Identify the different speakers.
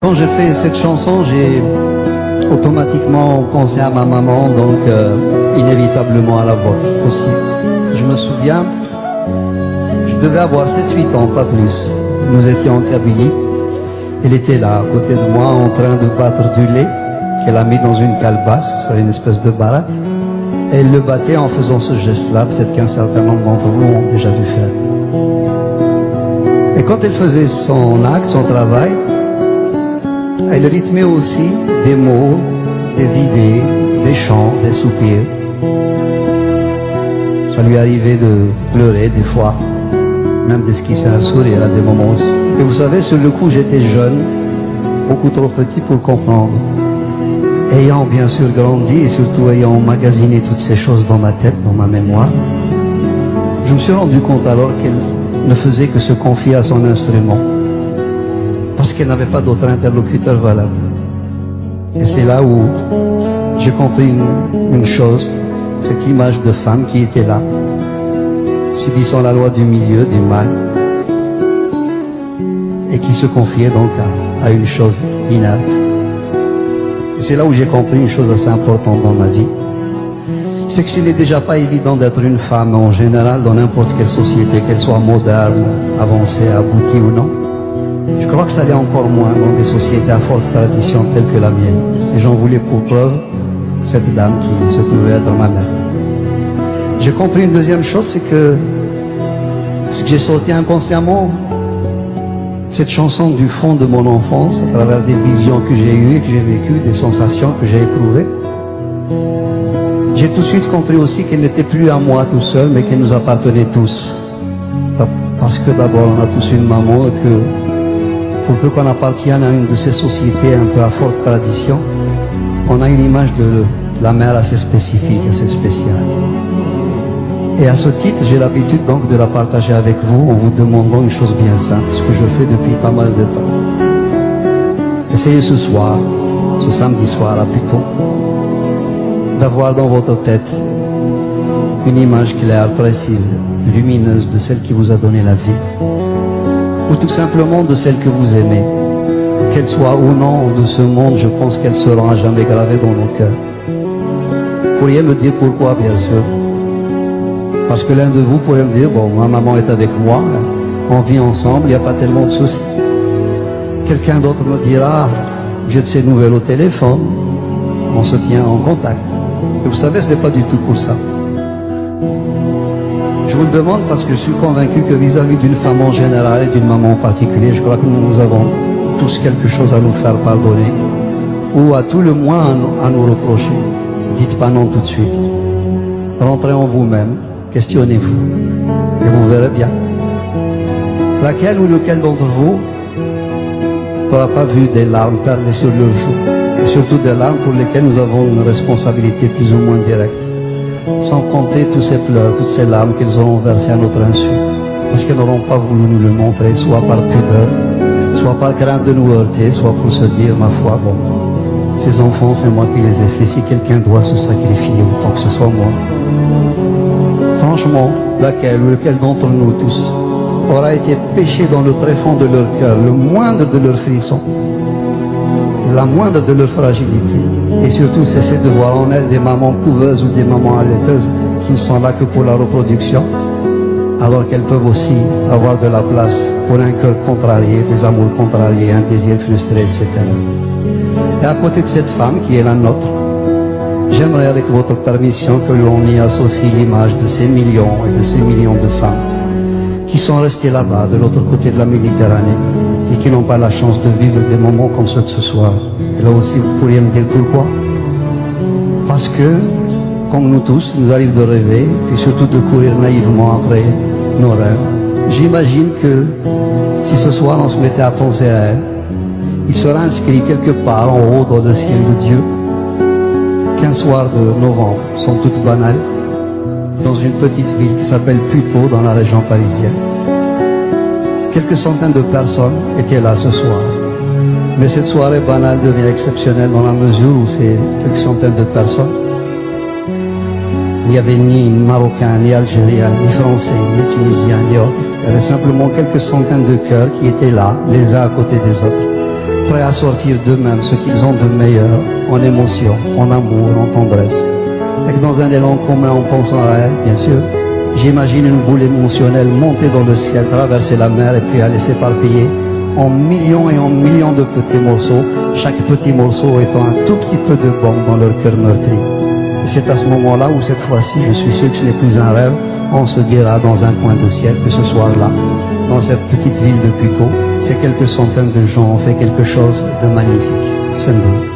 Speaker 1: Quand j'ai fait cette chanson, j'ai automatiquement pensé à ma maman, donc inévitablement à la vôtre aussi. Je me souviens, je devais avoir 7-8 ans, pas plus. Nous étions en Kabylie. Elle était là, à côté de moi, en train de battre du lait qu'elle a mis dans une calebasse, vous savez, une espèce de baratte. Et elle le battait en faisant ce geste-là, peut-être qu'un certain nombre d'entre vous ont déjà vu faire. Et quand elle faisait son acte, son travail, elle rythmait aussi des mots, des idées, des chants, des soupirs. Ça lui arrivait de pleurer des fois, même d'esquisser un sourire à des moments aussi. Et vous savez, sur le coup, j'étais jeune, beaucoup trop petit pour comprendre. Ayant bien sûr grandi et surtout ayant emmagasiné toutes ces choses dans ma tête, dans ma mémoire, je me suis rendu compte alors qu'elle ne faisait que se confier à son instrument, parce qu'elle n'avait pas d'autre interlocuteur valable. Et c'est là où j'ai compris une chose, cette image de femme qui était là, subissant la loi du milieu, du mal, et qui se confiait donc à une chose inerte. Et c'est là où j'ai compris une chose assez importante dans ma vie, c'est que ce n'est déjà pas évident d'être une femme en général dans n'importe quelle société, qu'elle soit moderne, avancée, aboutie ou non. Je crois que ça l'est encore moins dans des sociétés à forte tradition telles que la mienne. Et j'en voulais pour preuve cette dame qui se trouvait être ma mère. J'ai compris une deuxième chose, c'est que j'ai sorti inconsciemment cette chanson du fond de mon enfance, à travers des visions que j'ai eues et que j'ai vécues, des sensations que j'ai éprouvées. J'ai tout de suite compris aussi qu'elle n'était plus à moi tout seul, mais qu'elle nous appartenait tous. Parce que d'abord, on a tous une maman et que pour peu qu'on appartienne à une de ces sociétés un peu à forte tradition, on a une image de la mère assez spécifique, assez spéciale. Et à ce titre, j'ai l'habitude donc de la partager avec vous en vous demandant une chose bien simple, ce que je fais depuis pas mal de temps. Essayez ce soir, ce samedi soir à plutôt, d'avoir dans votre tête une image claire, précise, lumineuse de celle qui vous a donné la vie, ou tout simplement de celle que vous aimez. Qu'elle soit ou non de ce monde, je pense qu'elle sera à jamais gravée dans nos cœurs. Vous pourriez me dire pourquoi, bien sûr. Parce que l'un de vous pourrait me dire, bon, ma maman est avec moi, on vit ensemble, il n'y a pas tellement de soucis. Quelqu'un d'autre me dira, j'ai de ces nouvelles au téléphone, on se tient en contact. Et vous savez, ce n'est pas du tout pour ça. Je vous le demande parce que je suis convaincu que vis-à-vis d'une femme en général et d'une maman en particulier, je crois que nous avons tous quelque chose à nous faire pardonner, ou à tout le moins à nous reprocher. Dites pas non tout de suite. Rentrez en vous-même. Questionnez-vous, et vous verrez bien. Laquelle ou lequel d'entre vous n'aura pas vu des larmes perler sur leurs joues, et surtout des larmes pour lesquelles nous avons une responsabilité plus ou moins directe, sans compter tous ces pleurs, toutes ces larmes qu'elles auront versées à notre insu, parce qu'elles n'auront pas voulu nous le montrer, soit par pudeur, soit par crainte de nous heurter, soit pour se dire, ma foi, bon, ces enfants, c'est moi qui les ai faits, si quelqu'un doit se sacrifier, autant que ce soit moi. Franchement, laquelle ou lequel d'entre nous tous aura été péché dans le tréfonds de leur cœur, le moindre de leurs frissons, la moindre de leur fragilité, et surtout cesser de voir en elles des mamans couveuses ou des mamans allaiteuses qui ne sont là que pour la reproduction, alors qu'elles peuvent aussi avoir de la place pour un cœur contrarié, des amours contrariés, un désir frustré, etc. Et à côté de cette femme qui est la nôtre, j'aimerais avec votre permission que l'on y associe l'image de ces millions et de ces millions de femmes qui sont restées là-bas, de l'autre côté de la Méditerranée, et qui n'ont pas la chance de vivre des moments comme ceux de ce soir. Et là aussi, vous pourriez me dire pourquoi? Parce que, comme nous tous, il nous arrive de rêver, puis surtout de courir naïvement après nos rêves. J'imagine que si ce soir on se mettait à penser à elle, il sera inscrit quelque part en haut dans le ciel de Dieu qu'un soir de novembre, somme toute banale, dans une petite ville qui s'appelle Puteaux, dans la région parisienne. Quelques centaines de personnes étaient là ce soir. Mais cette soirée banale devient exceptionnelle dans la mesure où c'est quelques centaines de personnes. Il n'y avait ni Marocains, ni Algériens, ni Français, ni Tunisiens, ni autres. Il y avait simplement quelques centaines de cœurs qui étaient là, les uns à côté des autres, prêts à sortir d'eux-mêmes ce qu'ils ont de meilleur en émotion, en amour, en tendresse. Et que dans un élan commun en pensant à elle, bien sûr, j'imagine une boule émotionnelle monter dans le ciel, traverser la mer et puis aller s'éparpiller en millions et en millions de petits morceaux, chaque petit morceau étant un tout petit peu de bombe dans leur cœur meurtri. Et c'est à ce moment-là où cette fois-ci, je suis sûr que ce n'est plus un rêve, on se dira dans un coin de ciel que ce soir-là, dans cette petite ville de Puteaux, ces quelques centaines de gens ont fait quelque chose de magnifique. Symbole.